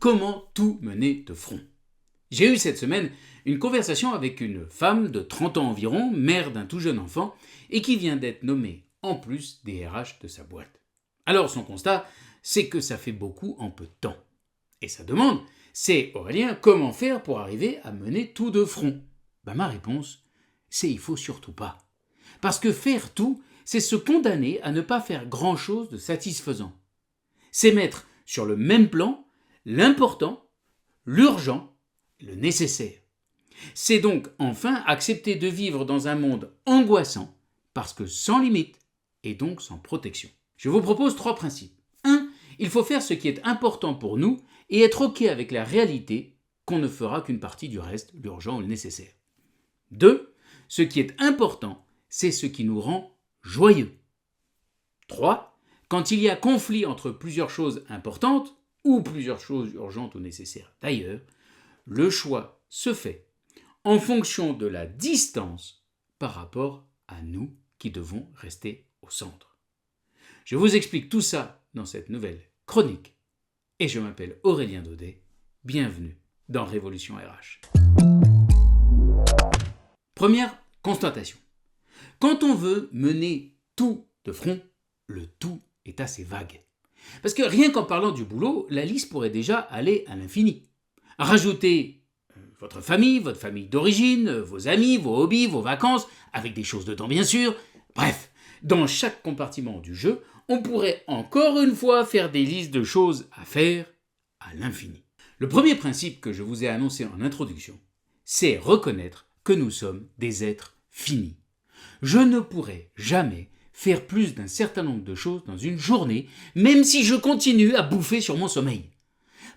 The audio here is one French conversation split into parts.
comment tout mener de front. J'ai eu cette semaine une conversation avec une femme de 30 ans environ, mère d'un tout jeune enfant, et qui vient d'être nommée en plus des RH de sa boîte. Alors son constat, c'est que ça fait beaucoup en peu de temps. Et sa demande, c'est « Aurélien, comment faire pour arriver à mener tout de front ?» Ma réponse, c'est « il faut surtout pas ». Parce que faire tout, c'est se condamner à ne pas faire grand-chose de satisfaisant. C'est mettre sur le même plan l'important, l'urgent, le nécessaire. C'est donc enfin accepter de vivre dans un monde angoissant, parce que sans limite, et donc sans protection. Je vous propose 3 principes. 1. Il faut faire ce qui est important pour nous et être OK avec la réalité qu'on ne fera qu'une partie du reste, l'urgent ou le nécessaire. 2. Ce qui est important, c'est ce qui nous rend joyeux. 3. Quand il y a conflit entre plusieurs choses importantes, ou plusieurs choses urgentes ou nécessaires d'ailleurs, le choix se fait en fonction de la distance par rapport à nous qui devons rester au centre. Je vous explique tout ça dans cette nouvelle chronique et je m'appelle Aurélien Daudet. Bienvenue dans Révolution RH. Première constatation. Quand on veut mener tout de front, le tout est assez vague. Parce que rien qu'en parlant du boulot, la liste pourrait déjà aller à l'infini. Rajoutez votre famille d'origine, vos amis, vos hobbies, vos vacances, avec des choses dedans bien sûr. Bref, dans chaque compartiment du jeu, on pourrait encore une fois faire des listes de choses à faire à l'infini. Le premier principe que je vous ai annoncé en introduction, c'est reconnaître que nous sommes des êtres finis. Je ne pourrai jamais faire plus d'un certain nombre de choses dans une journée, même si je continue à bouffer sur mon sommeil.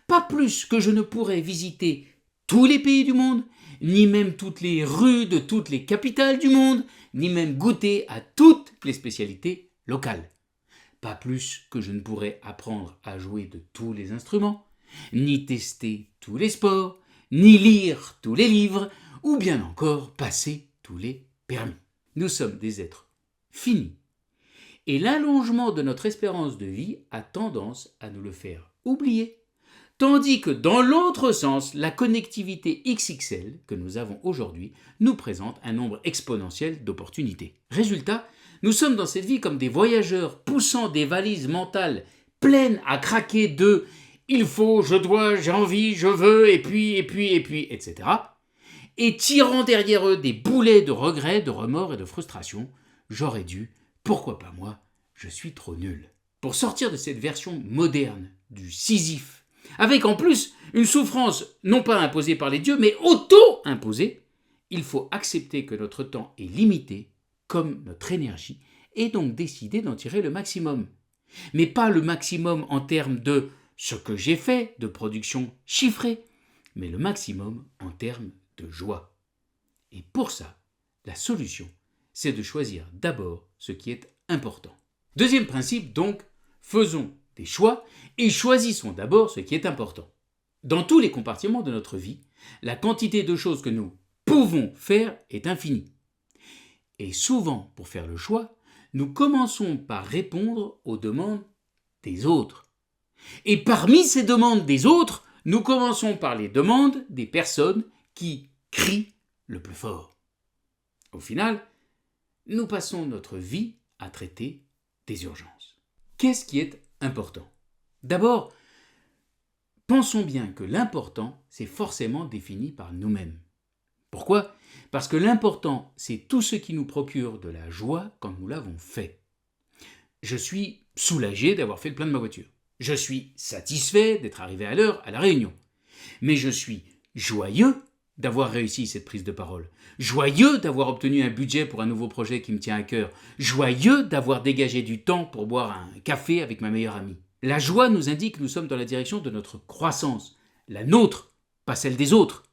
Pas plus que je ne pourrai visiter tous les pays du monde, ni même toutes les rues de toutes les capitales du monde, ni même goûter à toutes les spécialités locales. Pas plus que je ne pourrai apprendre à jouer de tous les instruments, ni tester tous les sports, ni lire tous les livres, ou bien encore passer tous les permis. Nous sommes des êtres finis. Et l'allongement de notre espérance de vie a tendance à nous le faire oublier. Tandis que dans l'autre sens, la connectivité XXL que nous avons aujourd'hui nous présente un nombre exponentiel d'opportunités. Résultat, nous sommes dans cette vie comme des voyageurs poussant des valises mentales pleines à craquer de « il faut, je dois, j'ai envie, je veux, et puis, etc. » et tirant derrière eux des boulets de regrets, de remords et de frustration. J'aurais dû, pourquoi pas moi, je suis trop nul. Pour sortir de cette version moderne du Sisyphe, avec en plus une souffrance non pas imposée par les dieux, mais auto-imposée, il faut accepter que notre temps est limité, comme notre énergie, et donc décider d'en tirer le maximum. Mais pas le maximum en termes de ce que j'ai fait, de production chiffrée, mais le maximum en termes de joie. Et pour ça, la solution, c'est de choisir d'abord ce qui est important. Deuxième principe donc, faisons des choix et choisissons d'abord ce qui est important. Dans tous les compartiments de notre vie, la quantité de choses que nous pouvons faire est infinie. Et souvent, pour faire le choix, nous commençons par répondre aux demandes des autres. Et parmi ces demandes des autres, nous commençons par les demandes des personnes qui crient le plus fort. Au final, nous passons notre vie à traiter des urgences. Qu'est-ce qui est important ? D'abord, pensons bien que l'important, c'est forcément défini par nous-mêmes. Pourquoi ? Parce que l'important, c'est tout ce qui nous procure de la joie quand nous l'avons fait. Je suis soulagé d'avoir fait le plein de ma voiture. Je suis satisfait d'être arrivé à l'heure à la réunion. Mais je suis joyeux d'avoir réussi cette prise de parole. Joyeux d'avoir obtenu un budget pour un nouveau projet qui me tient à cœur. Joyeux d'avoir dégagé du temps pour boire un café avec ma meilleure amie. La joie nous indique que nous sommes dans la direction de notre croissance. La nôtre, pas celle des autres.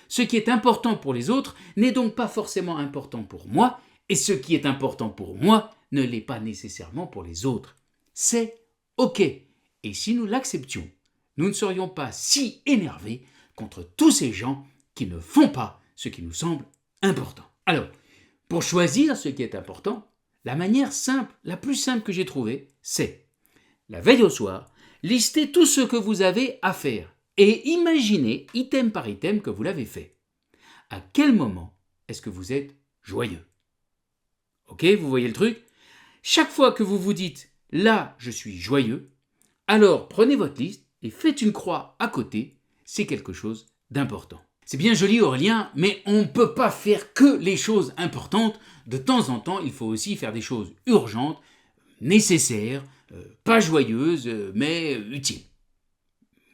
Ce qui est important pour les autres n'est donc pas forcément important pour moi, et ce qui est important pour moi ne l'est pas nécessairement pour les autres. C'est OK. Et si nous l'acceptions, nous ne serions pas si énervés contre tous ces gens qui ne font pas ce qui nous semble important. Alors, pour choisir ce qui est important, la manière simple, la plus simple que j'ai trouvée, c'est, la veille au soir, listez tout ce que vous avez à faire et imaginez, item par item, que vous l'avez fait. À quel moment est-ce que vous êtes joyeux? Ok, vous voyez le truc? Chaque fois que vous vous dites « là, je suis joyeux », alors prenez votre liste et faites une croix à côté, c'est quelque chose d'important. C'est bien joli Aurélien, mais on ne peut pas faire que les choses importantes. De temps en temps, il faut aussi faire des choses urgentes, nécessaires, pas joyeuses, mais utiles.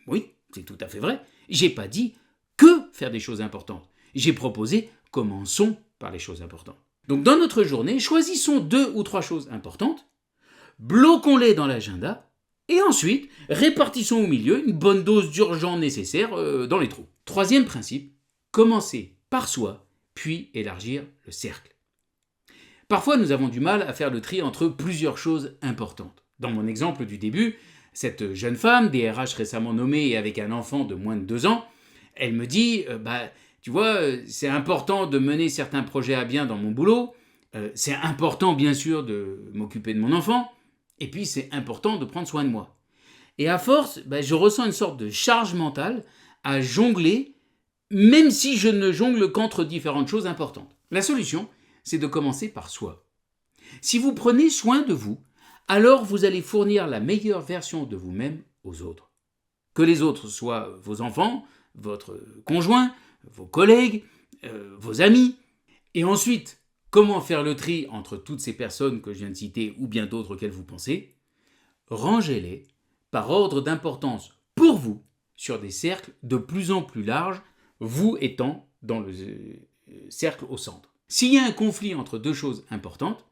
Oui, c'est tout à fait vrai. J'ai pas dit que faire des choses importantes. J'ai proposé commençons par les choses importantes. Donc dans notre journée, choisissons 2 ou 3 choses importantes, bloquons-les dans l'agenda et ensuite répartissons au milieu une bonne dose d'urgent nécessaire dans les trous. Troisième principe, commencer par soi, puis élargir le cercle. Parfois nous avons du mal à faire le tri entre plusieurs choses importantes. Dans mon exemple du début, cette jeune femme, DRH récemment nommée et avec un enfant de moins de 2 ans, elle me dit tu vois, c'est important de mener certains projets à bien dans mon boulot, c'est important bien sûr de m'occuper de mon enfant, et puis c'est important de prendre soin de moi. Et à force, je ressens une sorte de charge mentale à jongler, même si je ne jongle qu'entre différentes choses importantes. La solution, c'est de commencer par soi. Si vous prenez soin de vous, alors vous allez fournir la meilleure version de vous-même aux autres. Que les autres soient vos enfants, votre conjoint, vos collègues, vos amis. Et ensuite, comment faire le tri entre toutes ces personnes que je viens de citer ou bien d'autres auxquelles vous pensez? Rangez-les par ordre d'importance pour vous sur des cercles de plus en plus larges, vous étant dans le cercle au centre. S'il y a un conflit entre 2 choses importantes,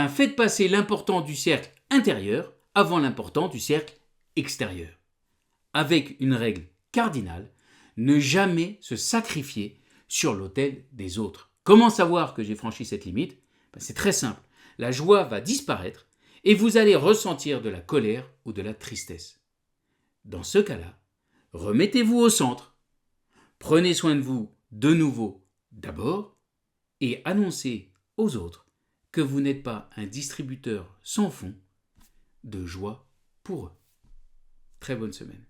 faites passer l'important du cercle intérieur avant l'important du cercle extérieur. Avec une règle cardinale, ne jamais se sacrifier sur l'autel des autres. Comment savoir que j'ai franchi cette limite? C'est très simple. La joie va disparaître et vous allez ressentir de la colère ou de la tristesse. Dans ce cas-là, remettez-vous au centre. Prenez soin de vous de nouveau d'abord et annoncez aux autres que vous n'êtes pas un distributeur sans fond de joie pour eux. Très bonne semaine.